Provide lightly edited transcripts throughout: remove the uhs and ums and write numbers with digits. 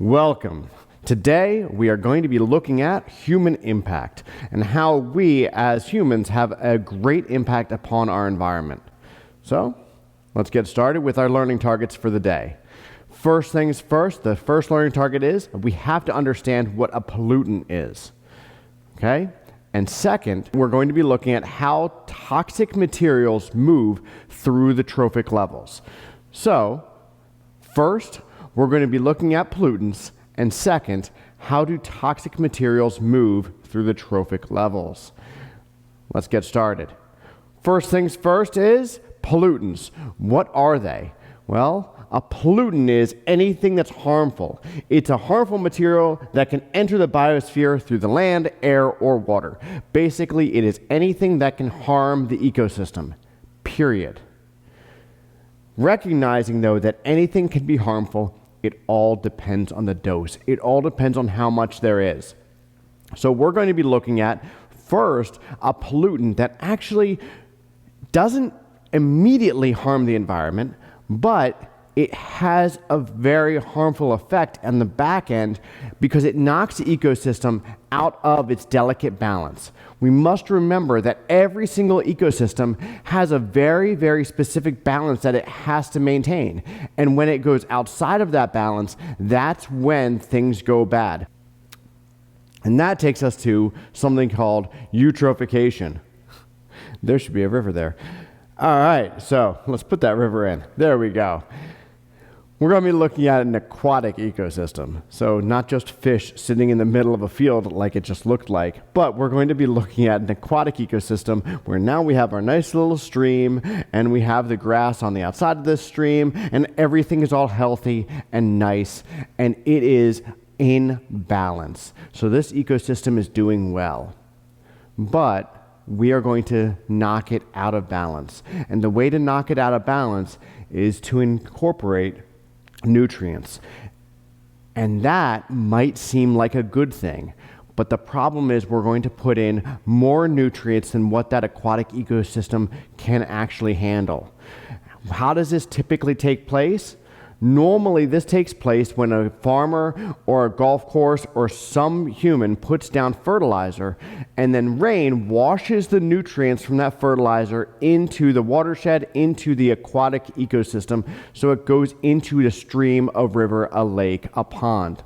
Welcome. Today we are going to be looking at human impact and how we as humans have a great impact upon our environment. So let's get started with our learning targets for the day. First things first, the first learning target is we have to understand what a pollutant is. Okay? And second, we're going to be looking at how toxic materials move through the trophic levels. So first, we're going to be looking at pollutants, and second, how do toxic materials move through the trophic levels? Let's get started. First things first is pollutants. What are they? Well, a pollutant is anything that's harmful. It's a harmful material that can enter the biosphere through the land, air, or water. Basically, it is anything that can harm the ecosystem, period. Recognizing, though, that anything can be harmful, it all depends on the dose. It all depends on how much there is. So we're going to be looking at, first, a pollutant that actually doesn't immediately harm the environment, but it has a very harmful effect on the back end because it knocks the ecosystem out of its delicate balance. We must remember that every single ecosystem has a very, very specific balance that it has to maintain. And when it goes outside of that balance, that's when things go bad. And that takes us to something called eutrophication. There should be a river there. All right, so let's put that river in. There we go. We're going to be looking at an aquatic ecosystem. So not just fish sitting in the middle of a field like it just looked like, but we're going to be looking at an aquatic ecosystem where now we have our nice little stream and we have the grass on the outside of this stream and everything is all healthy and nice and it is in balance. So this ecosystem is doing well. But we are going to knock it out of balance. And the way to knock it out of balance is to incorporate nutrients. And that might seem like a good thing, but the problem is we're going to put in more nutrients than what that aquatic ecosystem can actually handle. How does this typically take place? Normally, this takes place when a farmer or a golf course or some human puts down fertilizer and then rain washes the nutrients from that fertilizer into the watershed, into the aquatic ecosystem, so it goes into the stream, a river, a lake, a pond.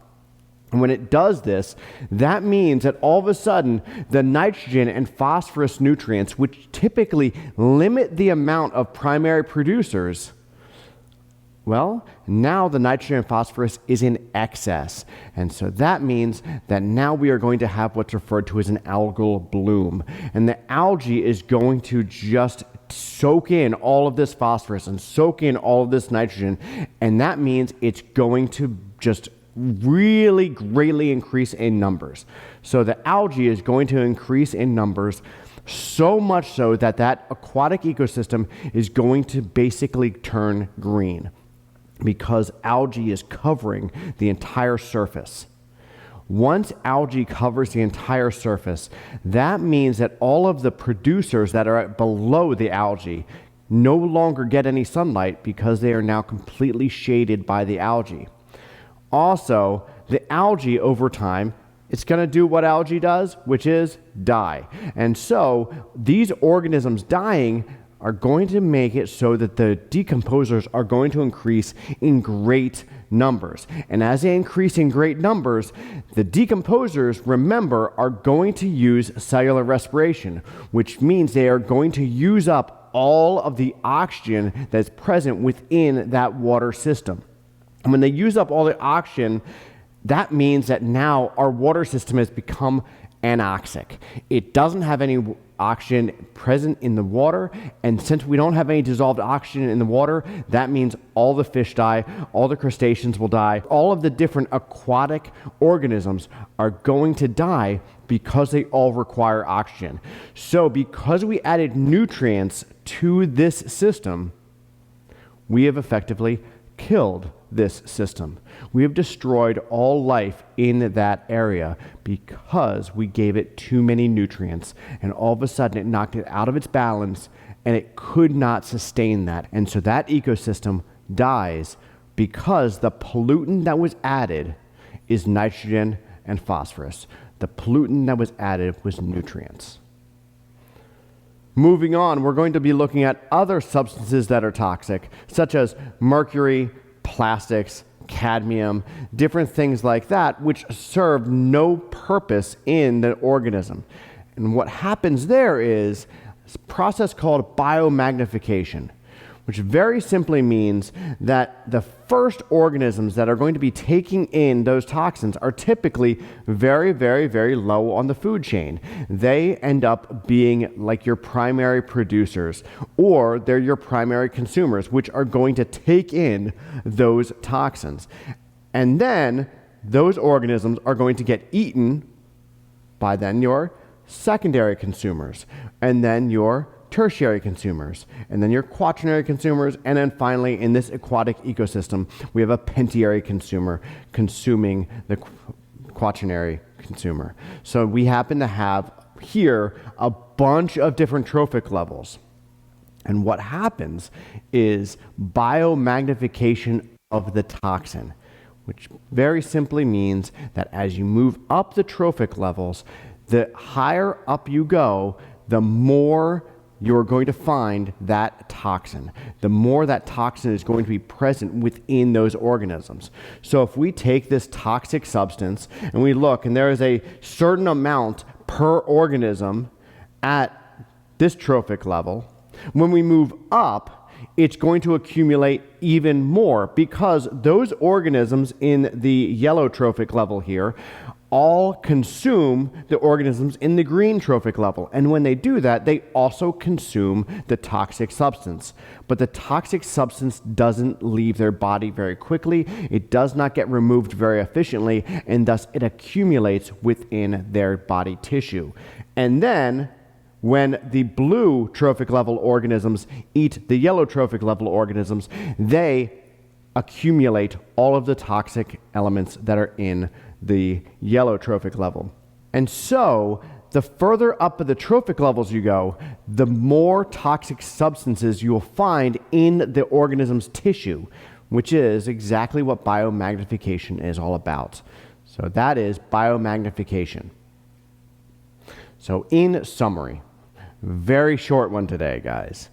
And when it does this, that means that all of a sudden, the nitrogen and phosphorus nutrients, which typically limit the amount of primary producers, well, now the nitrogen and phosphorus is in excess. And so that means that now we are going to have what's referred to as an algal bloom. And the algae is going to just soak in all of this phosphorus and soak in all of this nitrogen. And that means it's going to just really greatly increase in numbers. So the algae is going to increase in numbers so much so that that aquatic ecosystem is going to basically turn green, because algae is covering the entire surface. Once algae covers the entire surface, that means that all of the producers that are below the algae no longer get any sunlight because they are now completely shaded by the algae. Also, the algae over time, it's going to do what algae does, which is die. And so these organisms dying are going to make it so that the decomposers are going to increase in great numbers. And as they increase in great numbers, the decomposers, remember, are going to use cellular respiration, which means they are going to use up all of the oxygen that's present within that water system. And when they use up all the oxygen, that means that now our water system has become anoxic. It doesn't have any oxygen present in the water, and since we don't have any dissolved oxygen in the water, that means all the fish die, all the crustaceans will die, all of the different aquatic organisms are going to die because they all require oxygen. So because we added nutrients to this system, we have effectively killed this system. We have destroyed all life in that area because we gave it too many nutrients, and all of a sudden it knocked it out of its balance and it could not sustain that. And so that ecosystem dies because the pollutant that was added is nitrogen and phosphorus. The pollutant that was added was nutrients. Moving on, we're going to be looking at other substances that are toxic, such as mercury, plastics, cadmium, different things like that, which serve no purpose in the organism. And what happens there is a process called biomagnification, which very simply means that the first organisms that are going to be taking in those toxins are typically very, very, very low on the food chain. They end up being like your primary producers, or they're your primary consumers, which are going to take in those toxins. And then those organisms are going to get eaten by then your secondary consumers, and then your tertiary consumers, and then your quaternary consumers, and then finally in this aquatic ecosystem we have a pentiary consumer consuming the quaternary consumer. So we happen to have here a bunch of different trophic levels, and what happens is biomagnification of the toxin, which very simply means that as you move up the trophic levels, the higher up you go, the more you're going to find that toxin. The more that toxin is going to be present within those organisms. So if we take this toxic substance and we look, and there is a certain amount per organism at this trophic level, when we move up, it's going to accumulate even more, because those organisms in the yellow trophic level here all consume the organisms in the green trophic level. And when they do that, they also consume the toxic substance. But the toxic substance doesn't leave their body very quickly. It does not get removed very efficiently, and thus it accumulates within their body tissue. And then when the blue trophic level organisms eat the yellow trophic level organisms, they accumulate all of the toxic elements that are in the yellow trophic level. And so the further up the trophic levels you go, the more toxic substances you'll find in the organism's tissue, which is exactly what biomagnification is all about. So that is biomagnification. So in summary, very short one today, guys.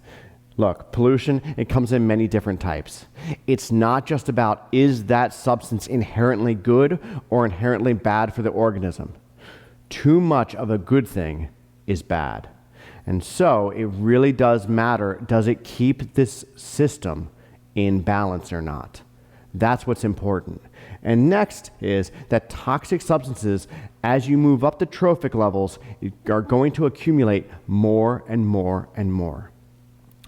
Look, pollution, it comes in many different types. It's not just about, is that substance inherently good or inherently bad for the organism? Too much of a good thing is bad. And so it really does matter, does it keep this system in balance or not? That's what's important. And next is that toxic substances, as you move up the trophic levels, are going to accumulate more and more and more.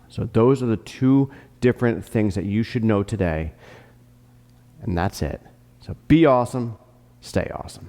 So those are the two different things that you should know today. And that's it. So be awesome, stay awesome.